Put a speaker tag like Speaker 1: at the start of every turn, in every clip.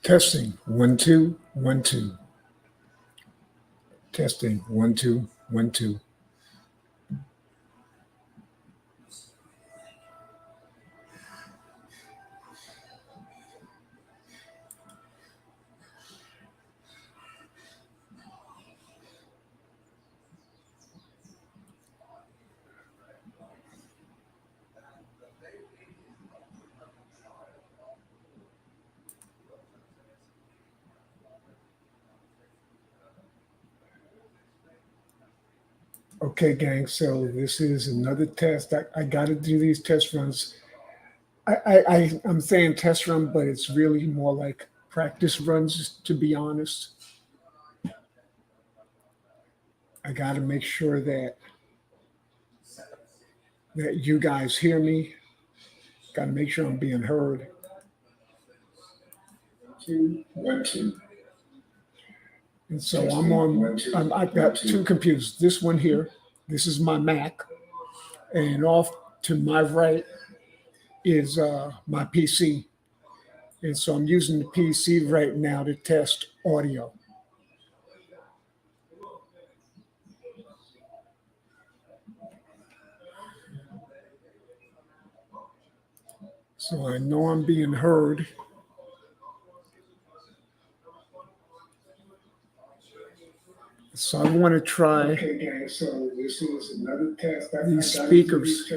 Speaker 1: Testing 1 2 1 2. Testing 1 2 1 2. Okay, gang. So this is another test. I got to do these test runs. I'm saying test run, but it's really more like practice runs. To be honest, I got to make sure that you guys hear me. Got to make sure I'm being heard. 2 1 2. And so I've got two computers. This one here, this is my Mac, and off to my right is my PC. And so I'm using the PC right now to test audio. So I know I'm being heard. So I want to try. Okay, gang. So this is another test. These speakers.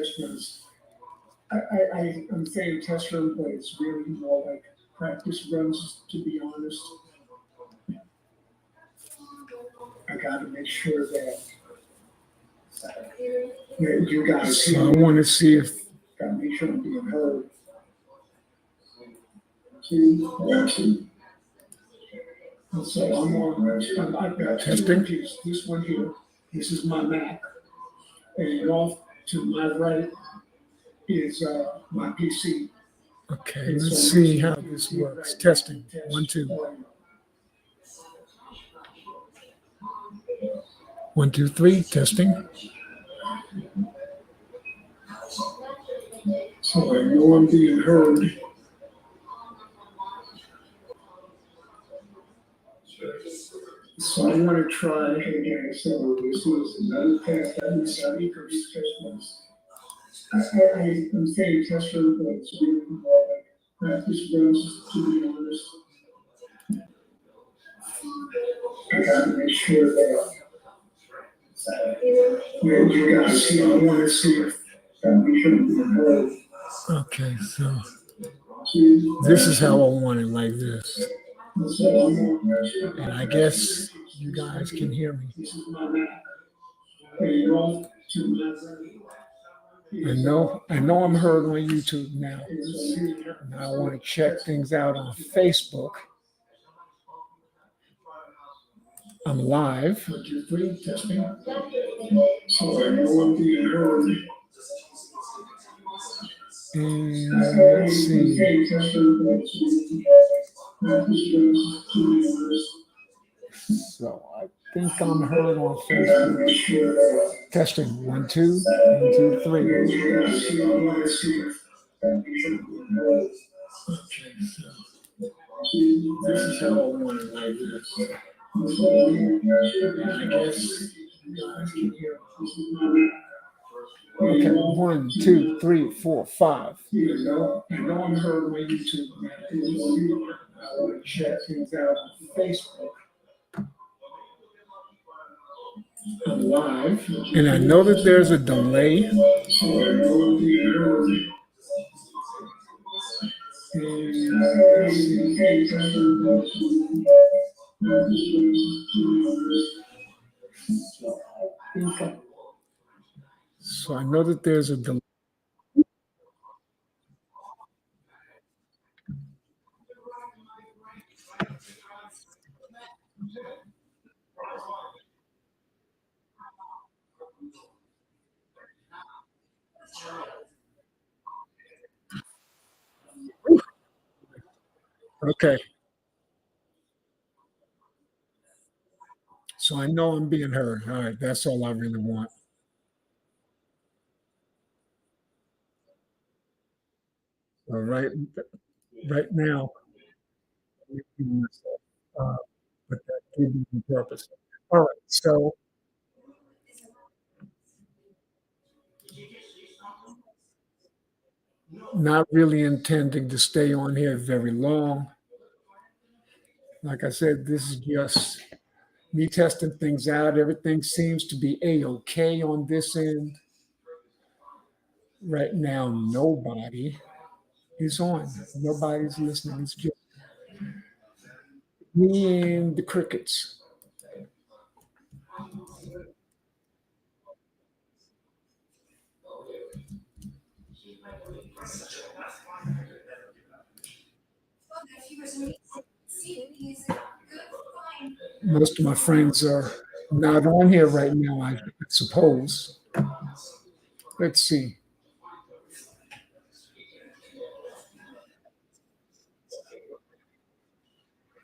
Speaker 1: I'm saying test run, but it's really more like practice runs. To be honest, I got to make sure that you guys. So I want to see if. Got to make sure I'm being heard. 2 1 2. So I've got testing. This one here. This is my Mac, and off to my right is my PC. Okay, let's see how this works. Testing 1 2. 1 2 3. Testing. So I know I'm being heard. So I want to try again. So this is another test. I'm saying test run, but it's really more like practice runs. To be honest, I got to make sure that you guys see. I want to see if make sure I'm being heard. Okay, so this is how I want it, like this. And I guess you guys can hear me. I know I'm heard on YouTube now. And I want to check things out on Facebook. I'm live. 1 2 3, testing. So I know I'm being heard. And let's see. So I think I'm heard on Facebook. Testing 1 2 1 2 3. Okay, so this is how I want it, like this. I guess you guys can hear. Okay, 1 2 3 4 5. I know I'm heard on YouTube. I want to check things out on Facebook. I'm live, and I know that there's a delay. So I know I'm being heard. So I know that there's a delay. Okay. So I know I'm being heard. All right, that's all I really want. All right, right now. making myself, uh, but that didn't on purpose. All right, so not really intending to stay on here very long. Like I said, this is just me testing things out. Everything seems to be a-okay on this end. Right now, nobody is on. Nobody's listening. It's just me and the crickets. Most of my friends are not on here right now, I suppose. Let's see.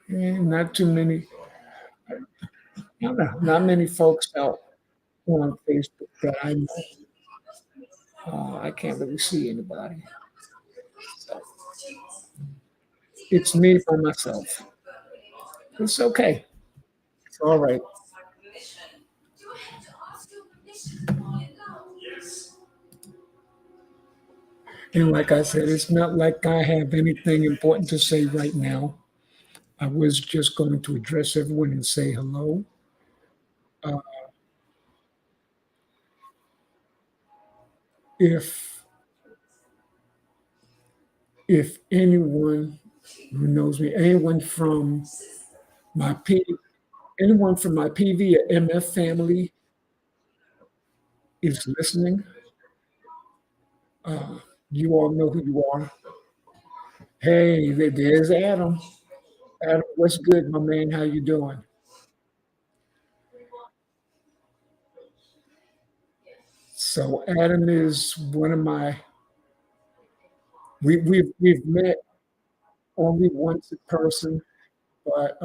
Speaker 1: Not too many, not many folks out on Facebook that I know. I can't really see anybody. So it's me by myself. It's okay. It's all right. And like I said, it's not like I have anything important to say right now. I was just going to address everyone and say hello. Uh, if if anyone who knows me, my P, anyone from my PV or MF family is listening, uh, you all know who you are. Hey, there's Adam. Adam, what's good, my man? How you doing? So Adam is one of my. We've met only once in person, but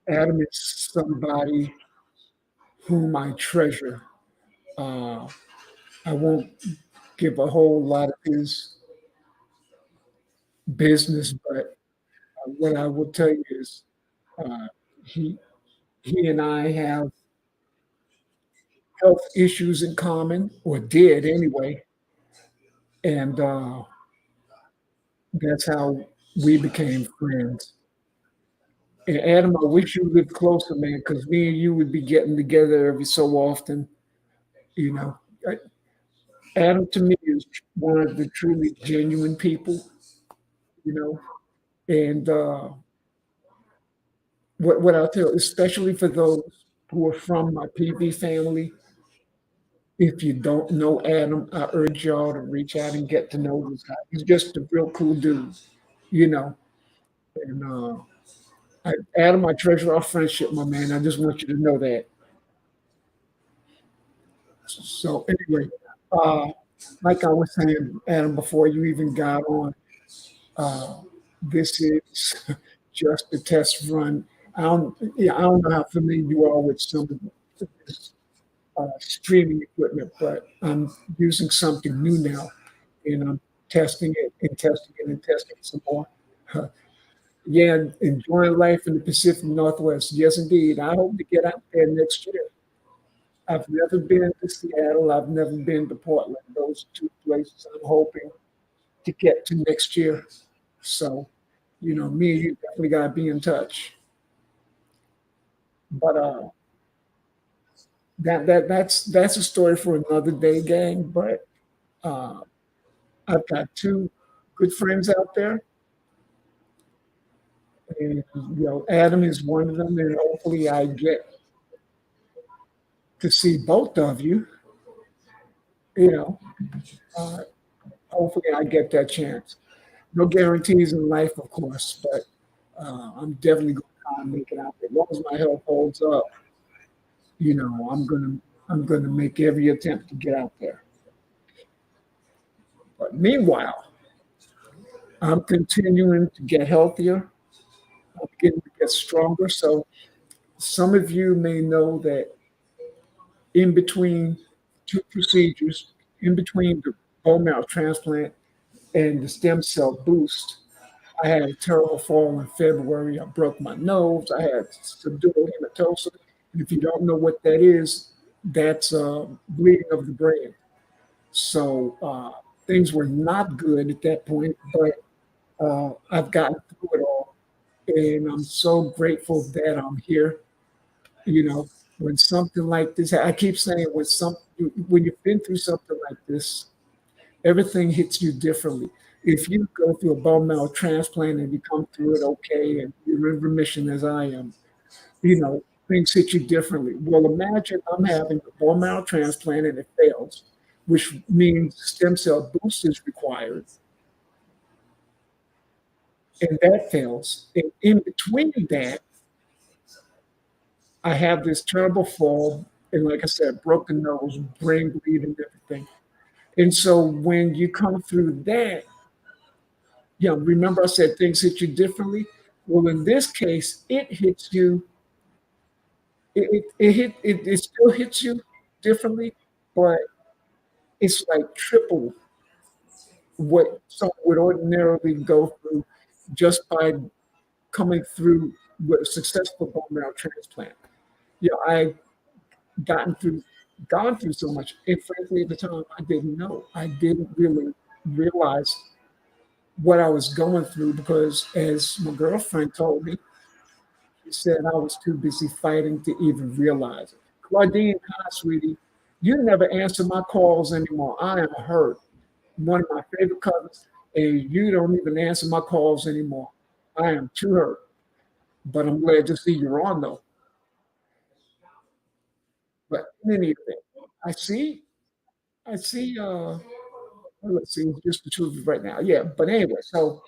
Speaker 1: Adam is somebody whom I treasure. Uh, I won't give a whole lot of his business, but what I will tell you is uh, he he and I have health issues in common, or did anyway, and that's how we became friends. And Adam, I wish you lived closer, man, because me and you would be getting together every so often. You know, Adam to me is one of the truly genuine people. You know, and what I'll tell, especially for those who are from my PV family, if you don't know Adam, I urge y'all to reach out and get to know this guy. He's just a real cool dude, you know. And Adam, I treasure our friendship, my man. I just want you to know that. So anyway, uh, like I was saying, Adam, before you even got on, uh, this is just a test run. I don't know how familiar you are with some of this streaming equipment, but I'm using something new now, and I'm testing it and testing it and testing it some more. Yeah, enjoying life in the Pacific Northwest. Yes, indeed. I hope to get out there next year. I've never been to Seattle. I've never been to Portland. Those two places I'm hoping to get to next year. So, me and you definitely got to be in touch. But that's a story for another day, gang. But uh, I've got two good friends out there, and Adam is one of them, and hopefully I get to see both of you. You know, uh, hopefully I get that chance. No guarantees in life, of course, but I'm definitely going to try and make it out there. As long as my health holds up, I'm gonna make every attempt to get out there. But meanwhile, I'm continuing to get healthier. I'm getting to get stronger. So some of you may know that in between two procedures, in between the bone marrow transplant and the stem cell boost, I had a terrible fall in February. I broke my nose. I had subdural hematosis. And if you don't know what that is, that's bleeding of the brain. So things were not good at that point, but I've gotten through it all. And I'm so grateful that I'm here. You know, when something like this, I keep saying when you've been through something like this, everything hits you differently. If you go through a bone marrow transplant and you come through it okay and you're in remission as I am, things hit you differently. Well, imagine I'm having a bone marrow transplant and it fails, which means stem cell boost is required, and that fails. And in between that, I have this terrible fall, and like I said, broken nose, brain bleeding, everything. And so when you come through that, remember I said things hit you differently? Well, in this case, it hits you, it still hits you differently, but it's like triple what someone would ordinarily go through just by coming through with a successful bone marrow transplant. I gotten through gone through so much. And frankly, at the time, I didn't know. I didn't really realize what I was going through because, as my girlfriend told me, she said I was too busy fighting to even realize it. Claudine, hi, sweetie. You never answer my calls anymore. I am hurt. One of my favorite cousins, and you don't even answer my calls anymore. I am too hurt. But I'm glad to see you're on, though. But in any event, I see, I see, let's see, just the two of you right now. Yeah, but anyway, so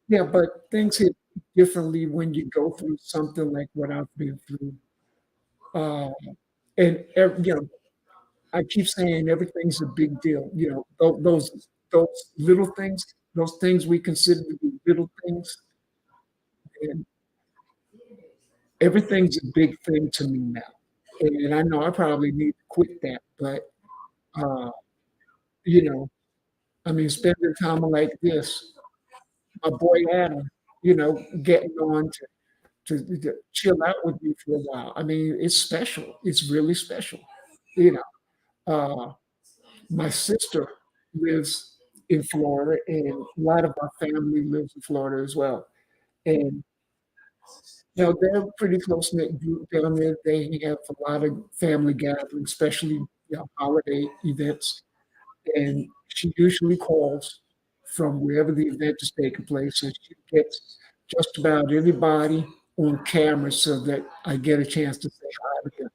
Speaker 1: yeah, but things hit differently when you go through something like what I've been through. Uh, and I keep saying everything's a big deal. Those little things, those things we consider to be little things, and everything's a big thing to me now. And I know I probably need to quit that, but uh, you know, I mean, spending time like this, my boy Adam, getting on to chill out with me for a while. I mean, it's special. It's really special. You know, uh, my sister lives in Florida, and a lot of our family lives in Florida as well. And they're a pretty close knit group down there. They have a lot of family gatherings, especially holiday events. And she usually calls from wherever the event is taking place, and she gets just about everybody on camera so that I get a chance to say hi to them.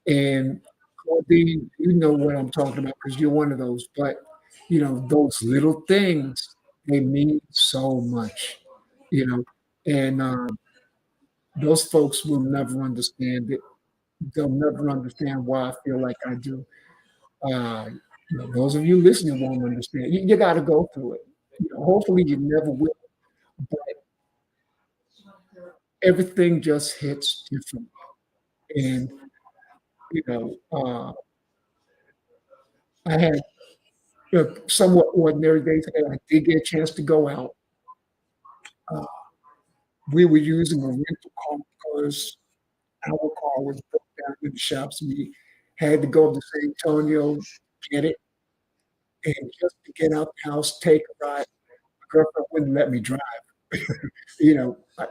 Speaker 1: And Claudine, you know what I'm talking about because you're one of those. But those little things, they mean so much. You know, and those folks will never understand it. They'll never understand why I feel like I do. Uh, those of you listening won't understand. You got to go through it. Hopefully, you never will. But everything just hits different. And you know, uh, I had somewhat ordinary days. I did get a chance to go out. Uh, we were using a rental car because our car was broke down in the shops. We had to go to San Antonio, get it, and just to get out the house, take a ride. My girlfriend wouldn't let me drive.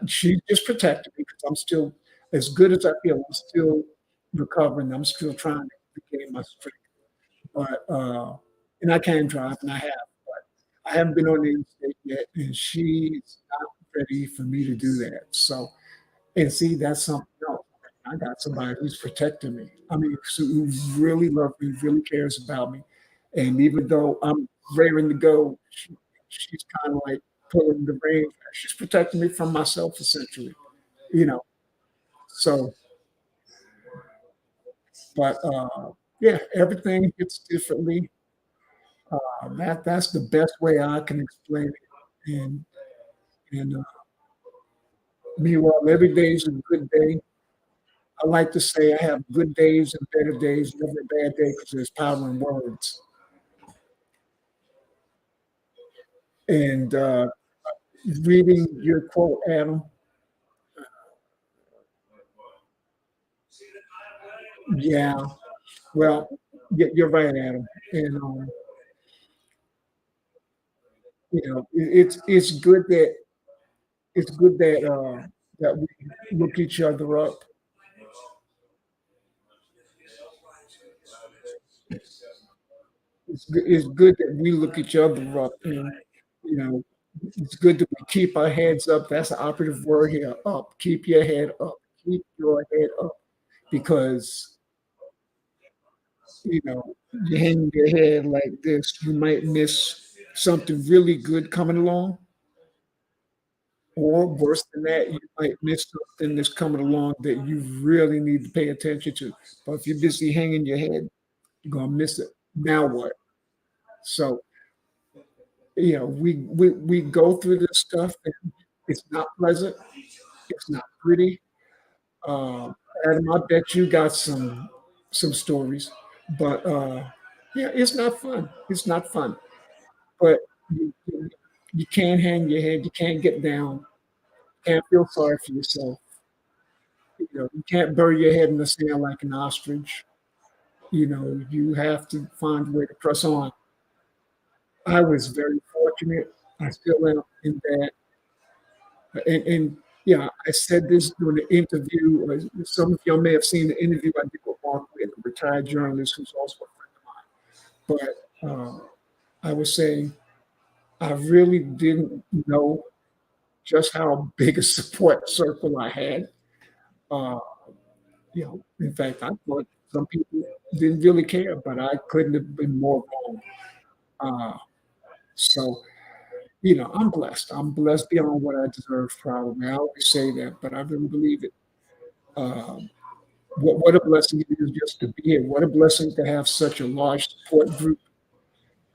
Speaker 1: She just protected me because I'm still, as good as I feel, I'm still recovering. I'm still trying to regain my strength. But and I can drive, and I have, but I haven't been on the interstate yet, and she's not ready for me to do that. So, and see, that's something else. I got somebody who's protecting me. I mean, who really loves me, really cares about me, and even though I'm raring to go, she's kind of like pulling the reins. She's protecting me from myself, essentially. You know. So, but yeah, everything hits differently. That's the best way I can explain it. And meanwhile, every day is a good day. I like to say I have good days and better days, never a bad day because there's power in words. And reading your quote, Adam. Yeah, well, you're right, Adam. And it's good that that we look each other up. It's good that we look each other up, and you know, it's good that we keep our heads up. That's the operative word here. Up. Keep your head up. Keep your head up, because you know, you hang your head like this, you might miss something really good coming along, or worse than that, you might miss something that's coming along that you really need to pay attention to. But if you're busy hanging your head, you're gonna miss it. Now what? So we go through this stuff, and it's not pleasant. It's not pretty. Um, Adam, I bet you got some stories, but yeah, it's not fun. It's not fun. But you can't hang your head. You can't get down. You can't feel sorry for yourself. You can't bury your head in the sand like an ostrich. You have to find a way to press on. I was very fortunate. I still am in that. And yeah, I said this during the interview. Some of y'all may have seen the interview I did with Mark, a retired journalist who's also a friend of mine. But I was saying I really didn't know just how big a support circle I had. Uh, in fact, I thought some people didn't really care, but I couldn't have been more wrong. Uh, so, I'm blessed. I'm blessed beyond what I deserve, probably. I always say that, but I really believe it. Um, what a blessing it is just to be here. What a blessing to have such a large support group.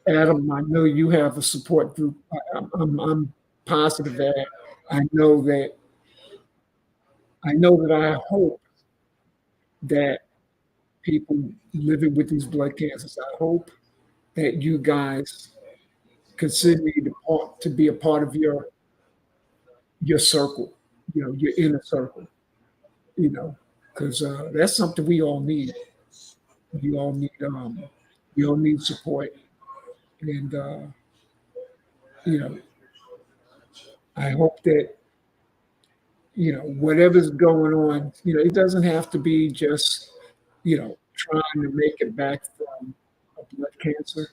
Speaker 1: Adam, I know you have a support group. I'm positive that I know that I hope that people living with these blood cancers, I hope that you guys consider me to be a part of your circle, your inner circle, because that's something we all need. We all need we all need support, and you know, I hope that whatever's going on, it doesn't have to be just trying to make it back from a blood cancer.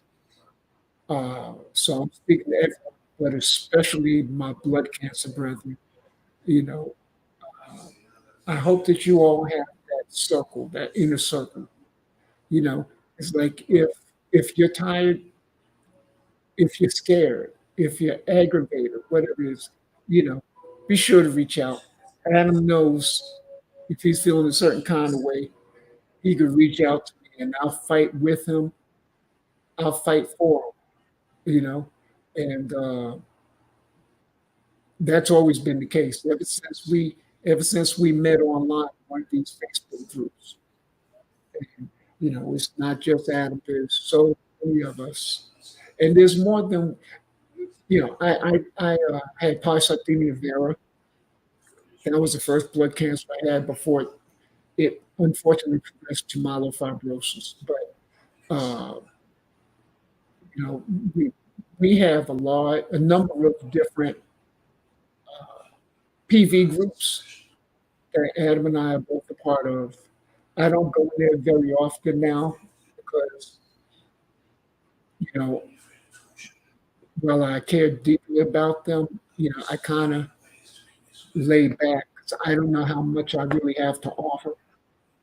Speaker 1: So I'm speaking to everyone, but especially my blood cancer brethren. You know, I hope that you all have that circle, that inner circle. You know, it's like if you're tired, if you're scared, if you're aggravated, whatever it is, you know, be sure to reach out. Adam knows if he's feeling a certain kind of way, he could reach out to me and I'll fight with him. I'll fight for him, and that's always been the case ever since we met online, one of these Facebook groups. And, it's not just Adam. There's so many of us, and there's more than I had polycythemia vera. That was the first blood cancer I had before it unfortunately progressed to myelofibrosis. But uh, you know, we we have a number of different PV groups that Adam and I are both a part of. I don't go in there very often now because, you know, while I care deeply about them, I kind of lay back. 'Cause I don't know how much I really have to offer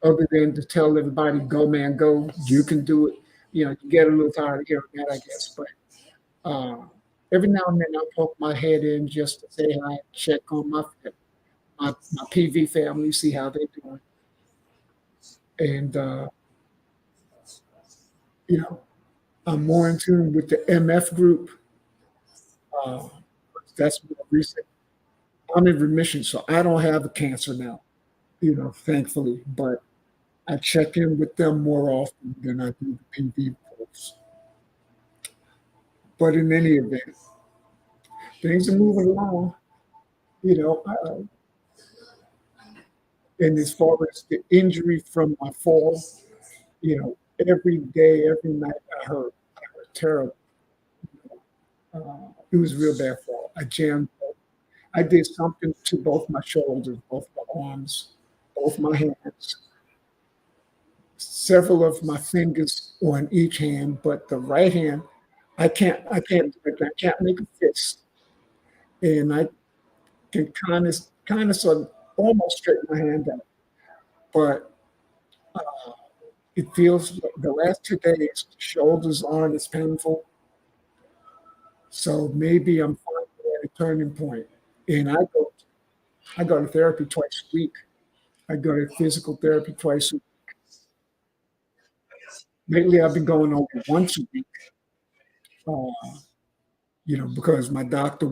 Speaker 1: other than to tell everybody, go, man, go. You can do it. You get a little tired of hearing that, I guess. But uh, every now and then I'll poke my head in just to say hi, check on my PV family, see how they're doing. And, you know, I'm more in tune with the MF group. Uh, that's more recent. I'm in remission, so I don't have a cancer now, thankfully. But I check in with them more often than I do the PV folks. But in any event, things are moving along. You know, and as far as the injury from my fall, you know, every day, every night, I heard terrible. It was a real bad fall. I jammed. I did something to both my shoulders, both my arms, both my hands, several of my fingers on each hand, but the right hand, I can't do it. I can't make a fist, and I can kind of sort of almost straighten my hand out, but it feels like the last 2 days, shoulders aren't as painful. So maybe I'm finally at a turning point. And I go to therapy twice a week. I go to physical therapy twice a week. Lately, I've been going over once a week, uh, because my doctor